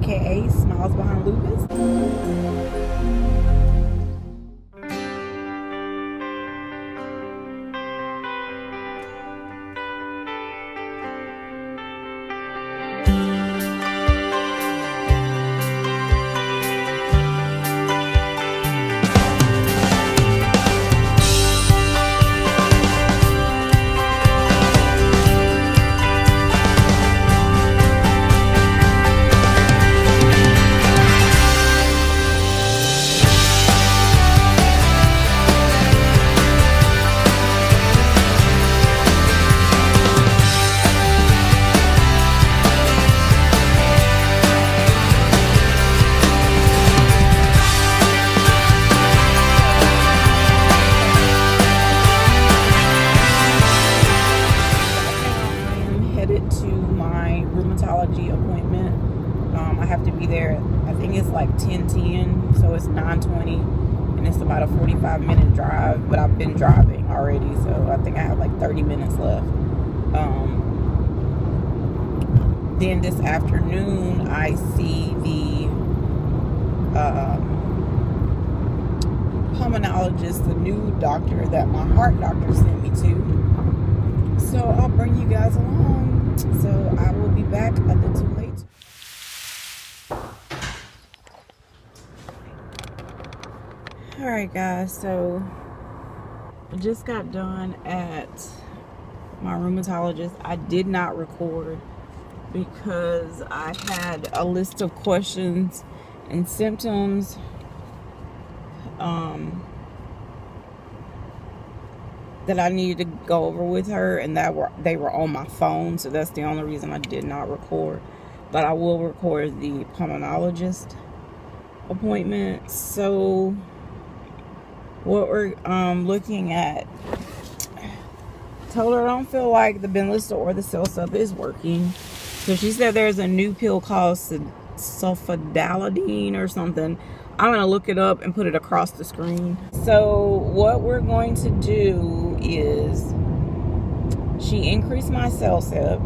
aka Smiles Behind Lupus. Appointment. I have to be there, I think it's like 10:10, so it's 9:20, and it's about a 45-minute drive, but I've been driving already, so I think I have like 30 minutes left. Then this afternoon I see the pulmonologist, the new doctor that my heart doctor sent me to, so I'll bring you guys along. So I will be back a little late. Alright guys, so I just got done at my rheumatologist. I did not record because I had a list of questions and symptoms that I needed to go over with her, and they were on my phone, so that's the only reason I did not record. But I will record the pulmonologist appointment. So what we're looking at, told her I don't feel like the Benlysta or the CellSup is working. So she said there's a new pill called sulfadalidine or something. I'm going to look it up and put it across the screen. So what we're going to do is, she increased my CellSup.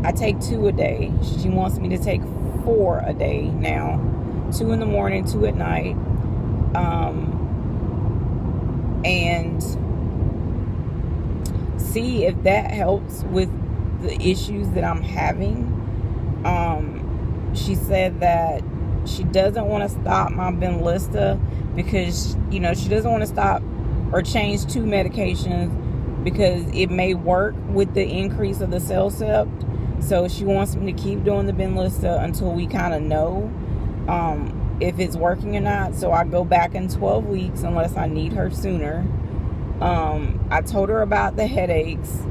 I take 2 a day. She wants me to take 4 a day now. 2 in the morning, 2 at night. And see if that helps with the issues that I'm having. She said that she doesn't want to stop my Benlysta because, you know, she doesn't want to stop or change 2 medications because it may work with the increase of the CellSup. So she wants me to keep doing the Benlysta until we kind of know if it's working or not. So I go back in 12 weeks unless I need her sooner. I told her about the headaches.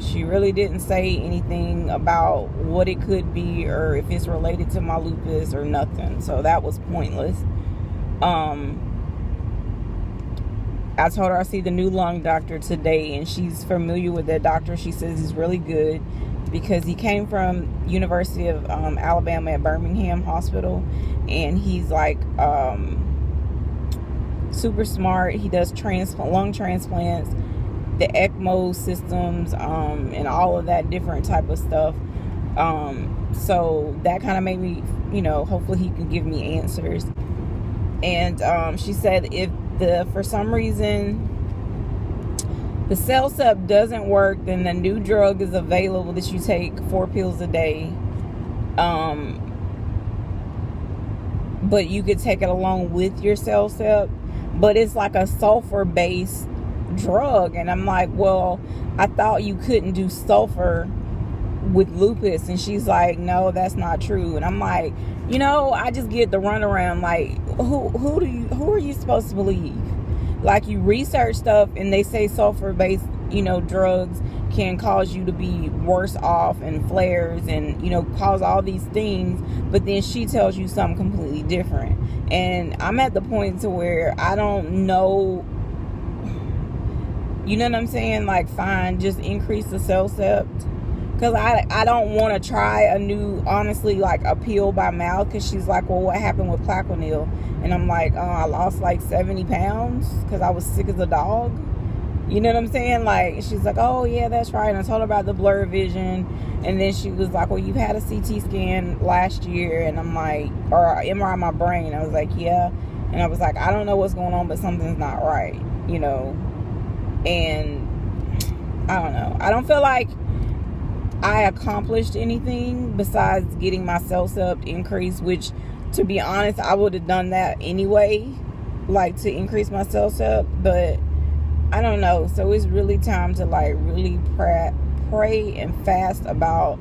She really didn't say anything about what it could be or if it's related to my lupus or nothing. So that was pointless. I told her I see the new lung doctor today, and she's familiar with that doctor. She says he's really good because he came from University of Alabama at Birmingham Hospital, and he's like super smart. He does lung transplants, the ECMO systems, and all of that different type of stuff. So that kind of made me, you know, hopefully he can give me answers. And she said if for some reason the CellSup doesn't work, then the new drug is available that you take 4 pills a day. But you could take it along with your CellSup, but it's like a sulfur based drug. And I'm like, well, I thought you couldn't do sulfur with lupus. And she's like, no, that's not true. And I'm like, you know, I just get the runaround. Like, who are you supposed to believe? Like, you research stuff and they say sulfur based, you know, drugs can cause you to be worse off and flares and, you know, cause all these things, but then she tells you something completely different. And I'm at the point to where I don't know, you know what I'm saying? Like, fine, just increase the CellSup. Because I don't want to try a new, honestly, like a pill by mouth. Because she's like, well, what happened with Plaquenil? And I'm like, I lost like 70 pounds because I was sick as a dog. You know what I'm saying? Like, she's like, oh, yeah, that's right. And I told her about the blurred vision. And then she was like, well, you had a CT scan last year. And I'm like, or MRI my brain. I was like, yeah. And I was like, I don't know what's going on, but something's not right, you know. And I don't know. I don't feel like I accomplished anything besides getting my cell sub increased, which, to be honest, I would have done that anyway, like to increase my cell sub. But I don't know. So it's really time to like really pray and fast about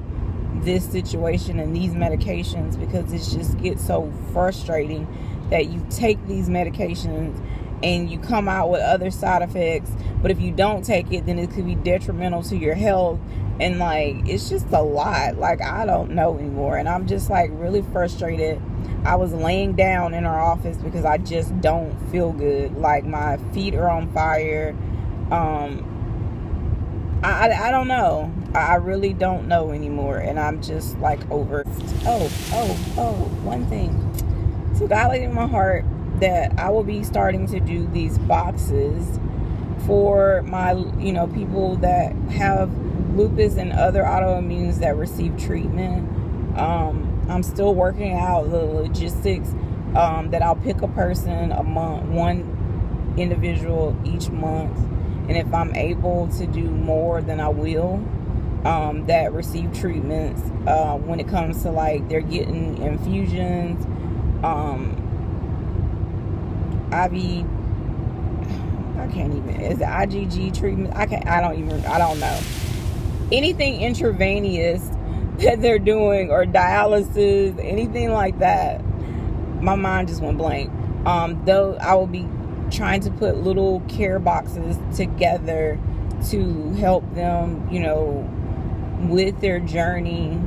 this situation and these medications, because it just gets so frustrating that you take these medications and you come out with other side effects, but if you don't take it, then it could be detrimental to your health. And like, it's just a lot. Like, I don't know anymore, and I'm just like really frustrated. I was laying down in our office because I just don't feel good. Like, my feet are on fire. I don't know. I really don't know anymore, and I'm just like over. One thing. So God laid in my heart that I will be starting to do these boxes for my, people that have lupus and other autoimmunes that receive treatment. I'm still working out the logistics, that I'll pick a person a month, one individual each month. And if I'm able to do more, then I will, that receive treatments, when it comes to like they're getting infusions, IV, I can't even, is it IgG treatment? I don't know. Anything intravenous that they're doing, or dialysis, anything like that, my mind just went blank. Though I will be trying to put little care boxes together to help them, with their journey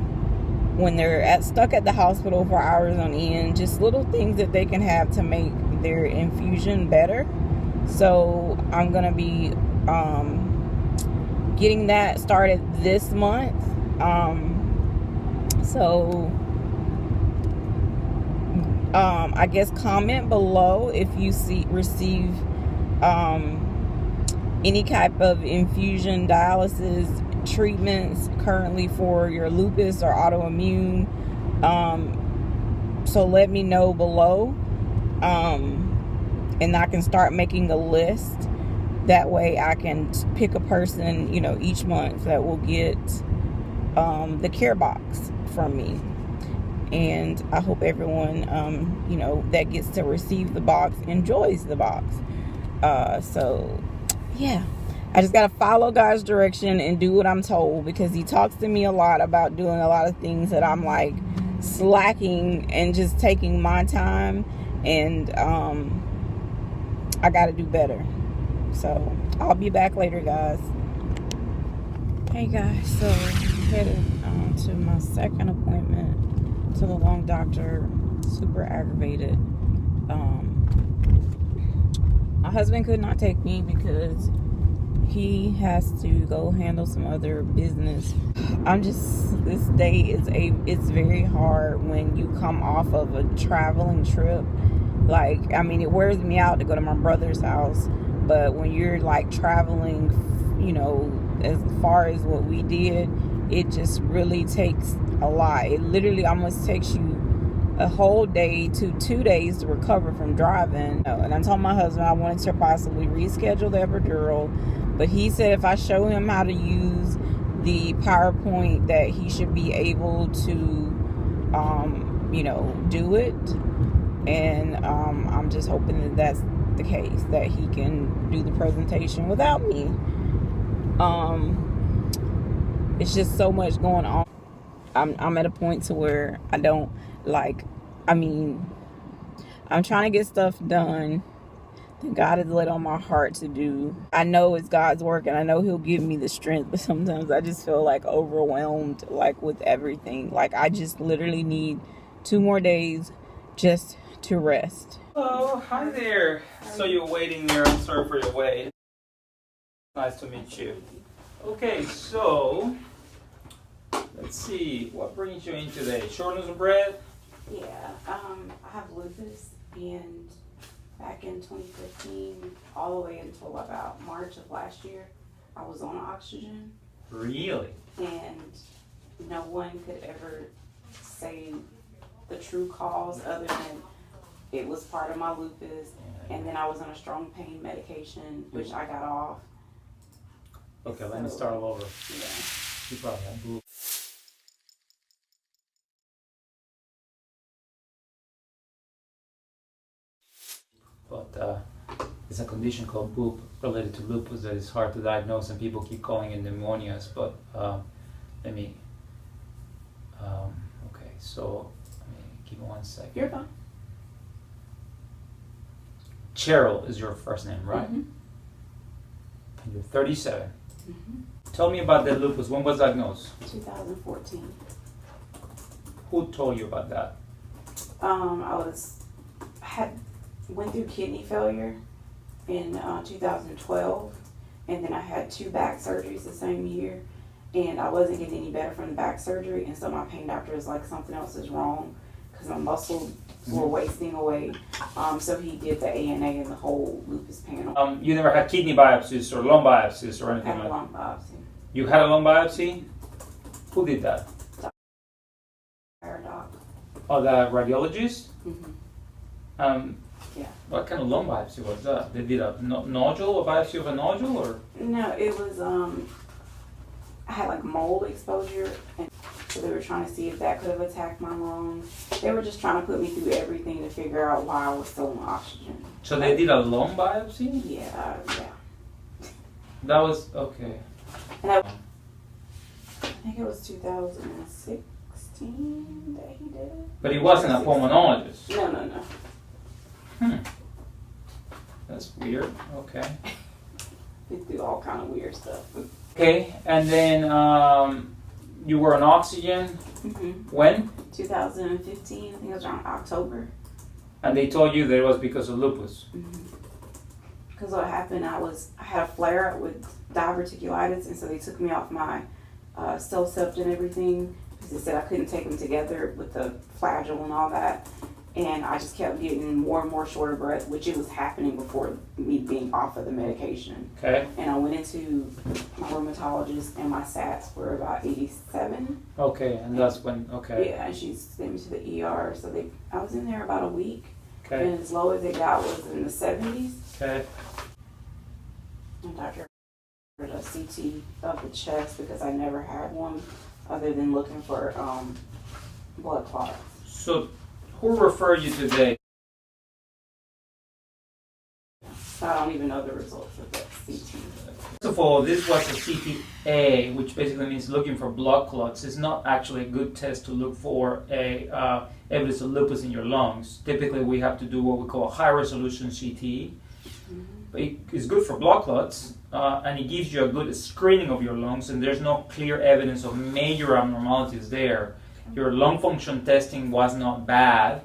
when they're stuck at the hospital for hours on end. Just little things that they can have to make their infusion better. So I'm gonna be getting that started this month. I guess comment below if you receive any type of infusion dialysis treatments currently for your lupus or autoimmune. So let me know below, and I can start making a list. That way I can pick a person, each month that will get the care box from me. And I hope everyone, that gets to receive the box enjoys the box. So, yeah. I just got to follow God's direction and do what I'm told, because he talks to me a lot about doing a lot of things that I'm like slacking and just taking my time. And I got to do better. So I'll be back later, guys. Hey guys, so headed to my second appointment to the lung doctor. Super aggravated. My husband could not take me because he has to go handle some other business. This day it's very hard when you come off of a traveling trip. Like, I mean, it wears me out to go to my brother's house, but when you're like traveling, as far as what we did, it just really takes a lot. It literally almost takes you a whole day to 2 days to recover from driving. And I told my husband I wanted to possibly reschedule the epidural, but he said if I show him how to use the PowerPoint that he should be able to, do it. And I'm just hoping that that's the case, that he can do the presentation without me. It's just so much going on. I'm at a point to where I don't I'm trying to get stuff done that God has laid on my heart to do. I know it's God's work, and I know he'll give me the strength, but sometimes I just feel like overwhelmed, like with everything. Like, I just literally need 2 more days just to rest. Oh, hi there. So you're waiting there. I'm sorry for your wait. Nice to meet you. Okay, so let's see. What brings you in today? Shortness of breath? Yeah, I have lupus, and Back in 2015, all the way until about March of last year, I was on oxygen. Really? And no one could ever say the true cause other than it was part of my lupus. And then I was on a strong pain medication, which I got off. Okay, let me start all over. Yeah. You probably have boop. But it's a condition called boop related to lupus that is hard to diagnose, and people keep calling it pneumonias. But let me. Okay, so let me give me 1 second. You're fine. Cheryl is your first name, right? Mm-hmm. And you're 37. Mm-hmm. Tell me about the lupus. When was diagnosed? 2014. Who told you about that? I went through kidney failure in 2012, and then I had 2 back surgeries the same year, and I wasn't getting any better from the back surgery, and so my pain doctor was like, something else is wrong because my muscles were wasting away. So he did the ANA and the whole lupus panel. You never had kidney biopsies or lung biopsies or I anything had a like lung biopsy. You had a lung biopsy? Who did that? Doc. Oh, the radiologist? Mm-hmm. Yeah. What kind of lung biopsy was that? They did a nodule, a biopsy of a nodule, or? No, it was, I had like mold exposure, and so they were trying to see if that could have attacked my lungs. They were just trying to put me through everything to figure out why I was still on oxygen. So they did a lung biopsy? Yeah, yeah. That was, okay. And I think it was 2016 that he did it. But he wasn't a pulmonologist? No. That's weird, okay. They do all kind of weird stuff. Okay, and then you were on oxygen, Mm-hmm. when? 2015, I think it was around October. And they told you that it was because of lupus? Because what happened, I had a flare up with diverticulitis, and so they took me off my Cellcept and everything because they said I couldn't take them together with the flagyl and all that. And I just kept getting more and more short of breath, which it was happening before me being off of the medication. Okay. And I went into my rheumatologist, and my SATs were about 87. Okay, and that's when, okay. Yeah, and she sent me to the ER. So I was in there about a week. Okay. And as low as it got was in the 70s. Okay. And Dr. did a CT of the chest because I never had one other than looking for blood clots. So who referred you today? I don't even know the results of that CT. First of all, this was a CTA, which basically means looking for blood clots. It's not actually a good test to look for evidence of lupus in your lungs. Typically, we have to do what we call a high-resolution CT. But it's good for blood clots, and it gives you a good screening of your lungs, and there's no clear evidence of major abnormalities there. Your lung function testing was not bad.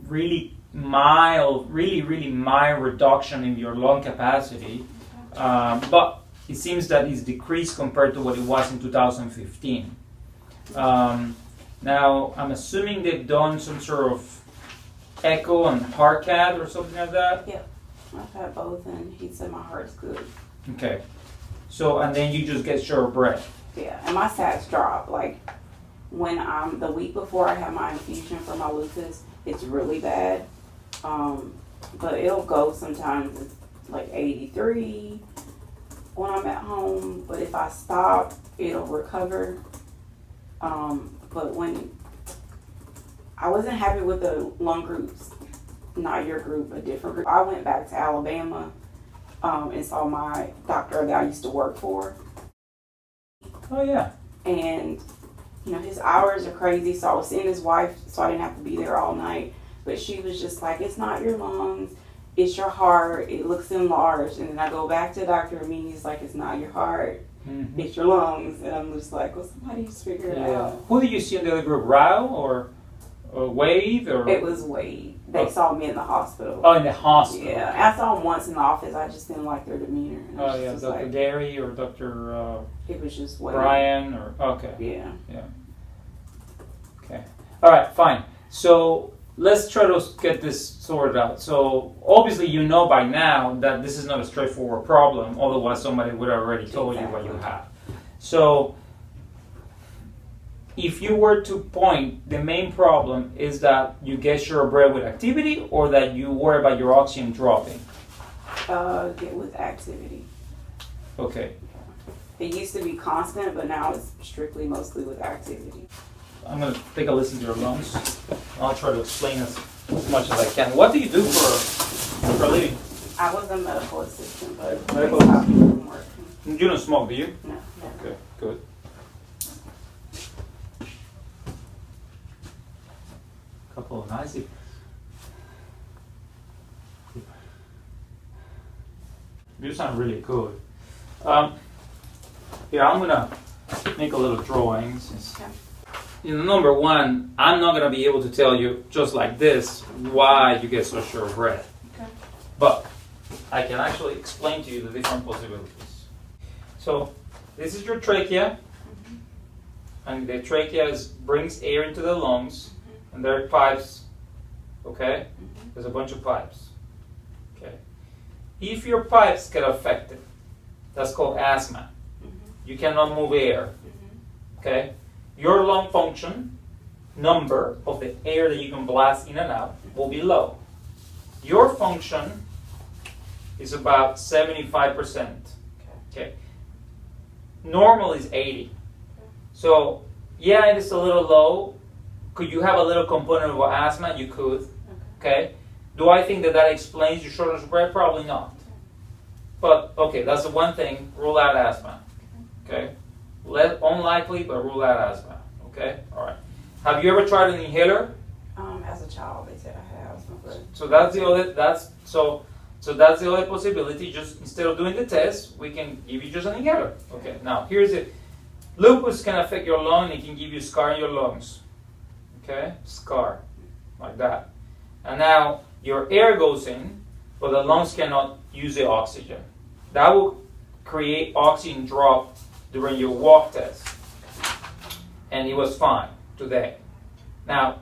Really mild reduction in your lung capacity, but it seems that it's decreased compared to what it was in 2015. Now, I'm assuming they've done some sort of echo and heart cath or something like that? Yeah, I've had both, and he said my heart's good. Okay. So, and then you just get short of breath. Yeah, and my SATs drop. Like, when the week before I have my infusion for my lupus, it's really bad. But it'll go sometimes it's like 83 when I'm at home. But if I stop, it'll recover. But when I wasn't happy with the lung groups, not your group, a different group. I went back to Alabama and saw my doctor that I used to work for. Oh yeah. And you know, his hours are crazy, so I was seeing his wife, so I didn't have to be there all night. But she was just like, it's not your lungs, it's your heart, it looks enlarged. And then I go back to Dr. Amin, he's like, it's not your heart, it's your lungs. And I'm just like, well, somebody just figure it out. Who did you see in the other group, Rao or Wade? Or? It was Wade. They saw me in the hospital. Oh, in the hospital. Yeah, I saw them once in the office, I just didn't like their demeanor. And Oh yeah, just Dr. like, Gary or Dr. It was just Wade. Brian or, okay. Yeah. Yeah. Okay. All right, fine. So let's try to get this sorted out. So obviously you know by now that this is not a straightforward problem, otherwise somebody would have already told you what you have. So if you were to point, the main problem is that you get shortbread with activity or that you worry about your oxygen dropping? Get with activity. Okay. It used to be constant, but now it's strictly mostly with activity. I'm going to take a listen to your lungs. I'll try to explain as much as I can. What do you do for a living? I was a medical assistant, but Medical they stopped me from working. You don't smoke, do you? No. Okay, good. Couple of nice. You sound really good. Here, I'm gonna make a little drawing. Okay. Number one, I'm not gonna be able to tell you just like this why you get so short breath. Okay. But I can actually explain to you the different possibilities. So this is your trachea, and the trachea brings air into the lungs, and there are pipes. Okay, there's a bunch of pipes. Okay, if your pipes get affected, that's called asthma. You cannot move air. Okay, your lung function number of the air that you can blast in and out will be low. Your function is about 75%. Okay. Normal is 80. So yeah, it is a little low. Could you have a little component of asthma? You could. Okay. Do I think that explains your shortness of breath? Probably not. But okay, that's the one thing. Rule out asthma. Okay. Unlikely, but rule out asthma. Okay. All right. Have you ever tried an inhaler? As a child, they said I had asthma, but So that's the other. So that's the other possibility. Just instead of doing the test, we can give you just an inhaler. Okay. Now here's it. Lupus can affect your lung. It can give you scar in your lungs. Okay, scar like that. And now your air goes in, but the lungs cannot use the oxygen. That will create oxygen drop during your walk test. And it was fine today. Now,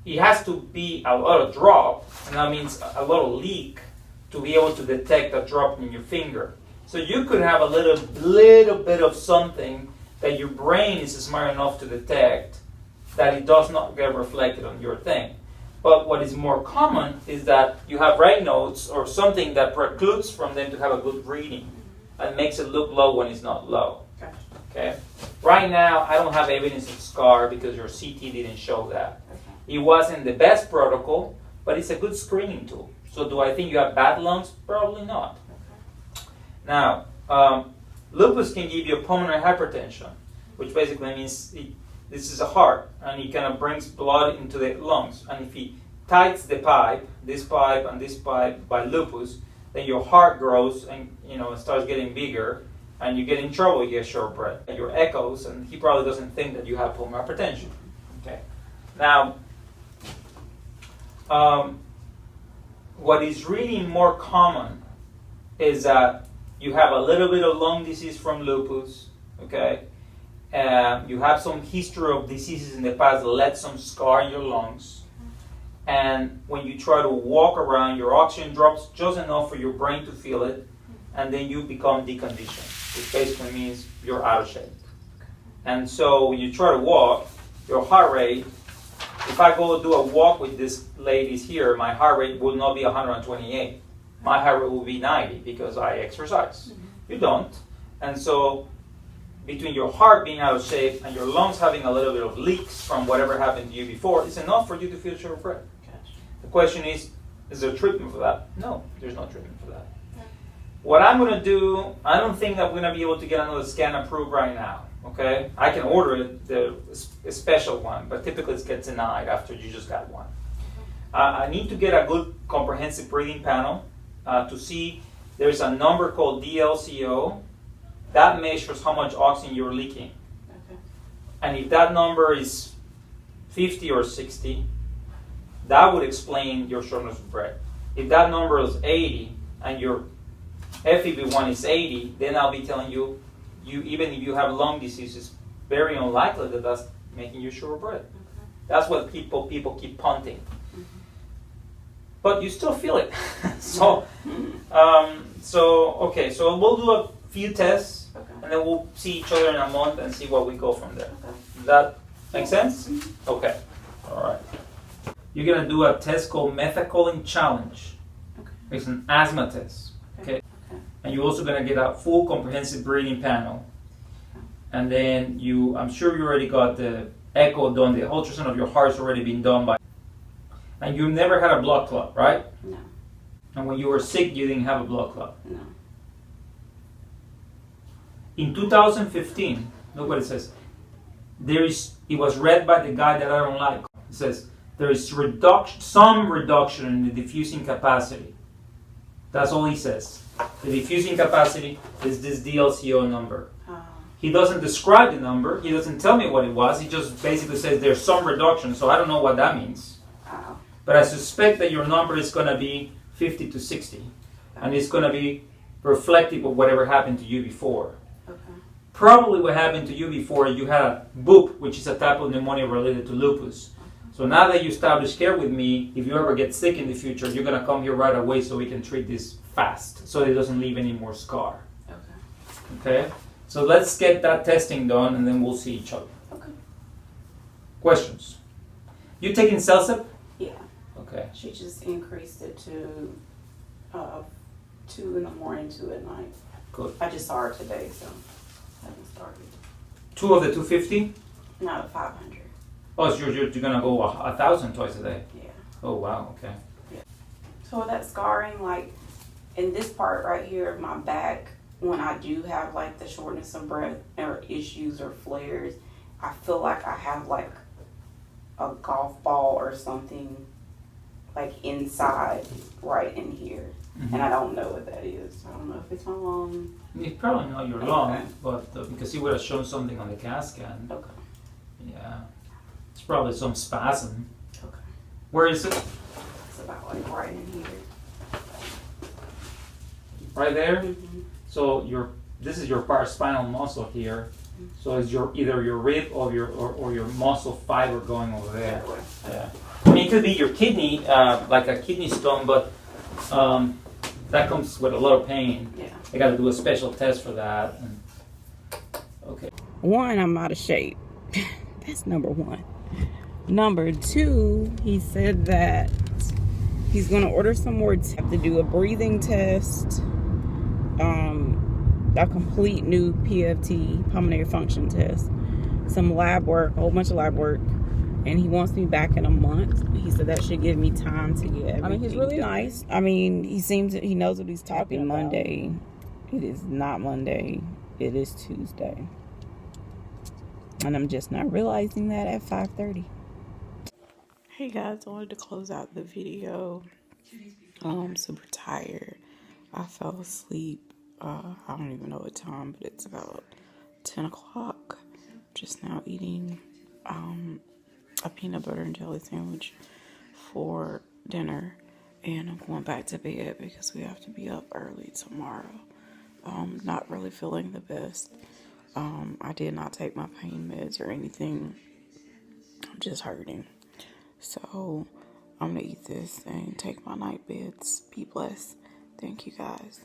it has to be a lot of drop, and that means a lot of leak to be able to detect a drop in your finger. So you could have a little bit of something that your brain is smart enough to detect that it does not get reflected on your thing. But what is more common is that you have red notes or something that precludes from them to have a good reading and makes it look low when it's not low. Okay. Right now, I don't have evidence of scar because your CT didn't show that. It wasn't the best protocol, but it's a good screening tool. So do I think you have bad lungs? Probably not. Now, lupus can give you a pulmonary hypertension, which basically means this is a heart, and it kind of brings blood into the lungs. And if he tightens the pipe, this pipe and this pipe by lupus, then your heart grows and it starts getting bigger, and you get in trouble. You get short breath. Your echoes, and he probably doesn't think that you have pulmonary hypertension. Okay. Now, what is really more common is that you have a little bit of lung disease from lupus. Okay. You have some history of diseases in the past that led some scar in your lungs. And when you try to walk around, your oxygen drops just enough for your brain to feel it, and then you become deconditioned, which basically means you're out of shape. And so when you try to walk, your heart rate, if I go do a walk with these ladies here, my heart rate will not be 128. My heart rate will be 90 because I exercise. You don't. And so between your heart being out of shape and your lungs having a little bit of leaks from whatever happened to you before, it's enough for you to feel short breath. The question is there treatment for that? No, there's no treatment for that. What I'm going to do, I don't think that we're going to be able to get another scan approved right now. Okay, I can order it, a special one, but typically it gets denied after you just got one. I need to get a good comprehensive breathing panel to see. There's a number called DLCO that measures how much oxygen you're leaking. Okay. And if that number is 50 or 60, that would explain your shortness of breath. If that number is 80 and your FEV1 is 80, then I'll be telling you, even if you have lung disease, it's very unlikely that that's making you short of breath. That's what people keep punting. But you still feel it. So okay, so we'll do a few tests, and then we'll see each other in a month and see where we go from there. Does that make sense? Okay. All right. You're gonna do a test called methacholine challenge. It's an asthma test. Okay. And you're also gonna get a full comprehensive breathing panel. And then I'm sure you already got the echo done. The ultrasound of your heart's already been done by. And you've never had a blood clot, right? No. And when you were sick, you didn't have a blood clot. No. In 2015, look what it says. It was read by the guy that I don't like. It says there is some reduction in the diffusing capacity. That's all he says. The diffusing capacity is this DLCO number. He doesn't describe the number. He doesn't tell me what it was. He just basically says there's some reduction. So I don't know what that means. But I suspect that your number is going to be 50 to 60. And it's going to be reflective of whatever happened to you before. Okay. Probably what happened to you before, you had a BOOP, which is a type of pneumonia related to lupus. So now that you established care with me, if you ever get sick in the future, you're going to come here right away so we can treat this fast, so it doesn't leave any more scar. Okay? So let's get that testing done, and then we'll see each other. Okay. Questions? You taking Celsep? Yeah. Okay. She just increased it to 2 in the morning, 2 at night. Good. I just saw her today, so I haven't started. 2 of the 250? No, 500. Oh, so you're going to go 1,000 twice a day? Yeah. Oh, wow, okay. Yeah. So that scarring, like, in this part right here of my back, when I do have, like, the shortness of breath or issues or flares, I feel like I have, like, a golf ball or something, like, inside right in here. Mm-hmm. And I don't know what that is. I don't know if it's my lung. It's probably not your lung, but because you would have shown something on the CAT scan. Okay. Yeah. It's probably some spasm. Okay. Where is it? It's about, like, right in here. Right there? Mm-hmm. So this is your paraspinal muscle here. So it's either your rib or your muscle fiber going over there. Yeah. I mean, it could be your kidney, like a kidney stone, but that comes with a lot of pain. Yeah. They got to do a special test for that. Okay. 1, I'm out of shape. That's number 1. Number 2, he said that he's going to order some more. Have to do a breathing test, a complete new PFT, pulmonary function test, some lab work, a whole bunch of lab work, and he wants me back in a month. He said that should give me time to get everything. I mean, he's really nice. I mean, he knows what he's talking about. Monday. It is not Monday. It is Tuesday. And I'm just not realizing that at 5:30. Hey guys, I wanted to close out the video. I'm super tired. I fell asleep. I don't even know what time, but it's about 10 o'clock. Just now eating a peanut butter and jelly sandwich for dinner. And I'm going back to bed because we have to be up early tomorrow. Not really feeling the best. I did not take my pain meds or anything. I'm just hurting. So I'm going to eat this and take my night beds. Be blessed. Thank you guys.